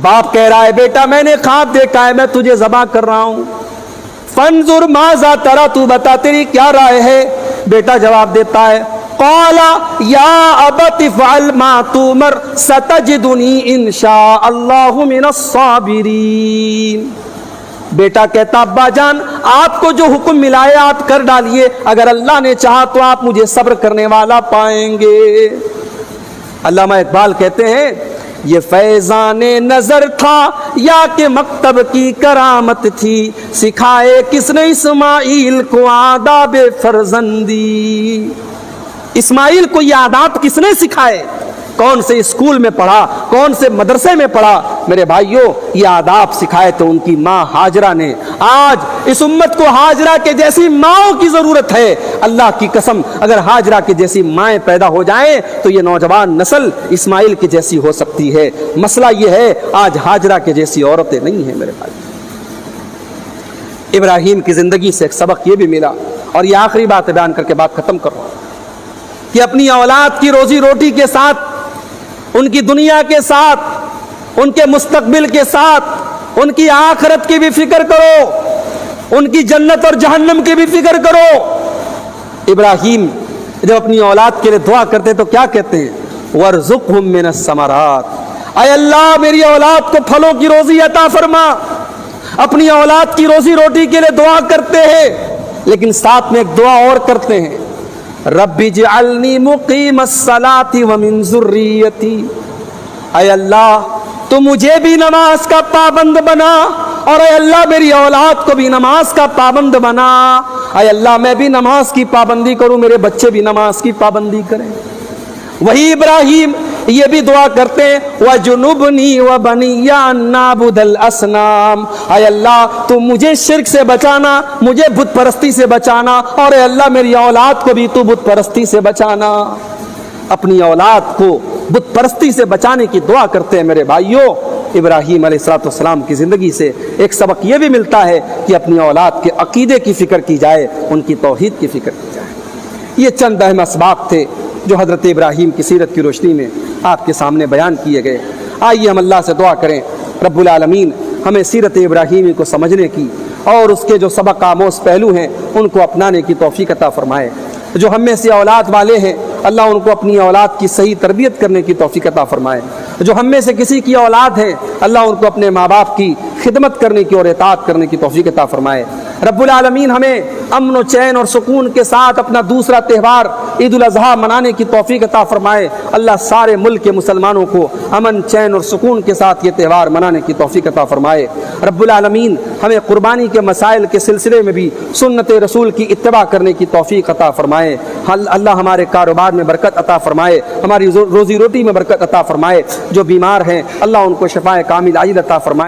باپ کہہ رہا ہے بیٹا میں نے خواب دیکھا ہے، میں تجھے ذبح کر رہا ہوں، فانظر ماذا ترى، تو بتا تیری کیا رائے ہے؟ بیٹا جواب دیتا ہے قال یا ابت افعل ما تؤمر ستجدنی ان شاء اللہ من الصابرین۔ بیٹا کہتا ابا جان آپ کو جو حکم ملا ہے آپ کر ڈالیے، اگر اللہ نے چاہا تو آپ مجھے صبر کرنے والا پائیں گے۔ علامہ اقبال کہتے ہیں یہ فیضان نظر تھا یا کہ مکتب کی کرامت تھی، سکھائے کس نے اسماعیل کو آداب فرزندی۔ اسماعیل کو یہ آداب کس نے سکھائے؟ کون سے اسکول میں پڑھا، کون سے مدرسے میں پڑھا؟ میرے بھائیوں یہ آداب سکھائے تو ان کی ماں ہاجرہ نے۔ آج اس امت کو ہاجرہ کے جیسی ماں کی ضرورت ہے۔ اللہ کی قسم اگر ہاجرہ کے جیسی مائیں پیدا ہو جائیں تو یہ نوجوان نسل اسماعیل کی جیسی ہو سکتی ہے۔ مسئلہ یہ ہے آج ہاجرہ کے جیسی عورتیں نہیں ہیں میرے بھائی۔ ابراہیم کی زندگی سے ایک سبق یہ بھی ملا، اور یہ آخری بات بیان کر کے بات ختم کر رہا ہوں، کہ اپنی اولاد کی روزی روٹی کے ساتھ، ان کی دنیا کے ساتھ، ان کے مستقبل کے ساتھ، ان کی آخرت کی بھی فکر کرو، ان کی جنت اور جہنم کی بھی فکر کرو۔ ابراہیم جب اپنی اولاد کے لیے دعا کرتے تو کیا کہتے ہیں؟ وَارْزُقْهُم مِّنَ الثَّمَرَاتِ، اے اللہ میری اولاد کو پھلوں کی روزی عطا فرما۔ اپنی اولاد کی روزی روٹی کے لیے دعا کرتے ہیں، لیکن ساتھ میں ایک دعا اور کرتے ہیں، رب اجعلنی مقیم الصلاۃ ومن ذریتی، اے اللہ تو مجھے بھی نماز کا پابند بنا، اور اے اللہ میری اولاد کو بھی نماز کا پابند بنا۔ اے اللہ میں بھی نماز کی پابندی کروں، میرے بچے بھی نماز کی پابندی کریں۔ وہی ابراہیم یہ بھی دعا کرتے ہیں وَجُنُبْنِي وَبَنِيَّ أَن نَّعْبُدَ الْأَصْنَامَ، اے اللہ تو مجھے شرک سے بچانا، مجھے بت پرستی سے بچانا، اور اے اللہ میری اولاد کو بھی تو بت پرستی سے بچانا۔ اپنی اولاد کو بت پرستی سے بچانے کی دعا کرتے ہیں میرے بھائیوں۔ ابراہیم علیہ السلام کی زندگی سے ایک سبق یہ بھی ملتا ہے کہ اپنی اولاد کے عقیدے کی فکر کی جائے، ان کی توحید کی فکر کی جائے۔ یہ چند اہم اسباق تھے جو حضرت ابراہیم کی سیرت کی روشنی میں آپ کے سامنے بیان کیے گئے۔ آئیے ہم اللہ سے دعا کریں رب العالمین ہمیں سیرت ابراہیمی کو سمجھنے کی اور اس کے جو سبق آموز پہلو ہیں ان کو اپنانے کی توفیق عطا فرمائے۔ جو ہم میں سے اولاد والے ہیں اللہ ان کو اپنی اولاد کی صحیح تربیت کرنے کی توفیق عطا فرمائے۔ جو ہم میں سے کسی کی اولاد ہے اللہ ان کو اپنے ماں باپ کی خدمت کرنے کی اور اطاعت کرنے کی توفیق عطا فرمائے۔ رب العالمین ہمیں امن و چین اور سکون کے ساتھ اپنا دوسرا تہوار عید الاضحیٰ منانے کی توفیق عطا فرمائے۔ اللہ سارے ملک کے مسلمانوں کو امن چین اور سکون کے ساتھ یہ تہوار منانے کی توفیق عطا فرمائے۔ رب العالمین ہمیں قربانی کے مسائل کے سلسلے میں بھی سنت رسول کی اتباع کرنے کی توفیق عطا فرمائے۔ اللہ ہمارے کاروبار میں برکت عطا فرمائے، ہماری روزی روٹی میں برکت عطا فرمائے۔ جو بیمار ہیں اللہ ان کو شفائے کامل عاجل عطا فرمائے۔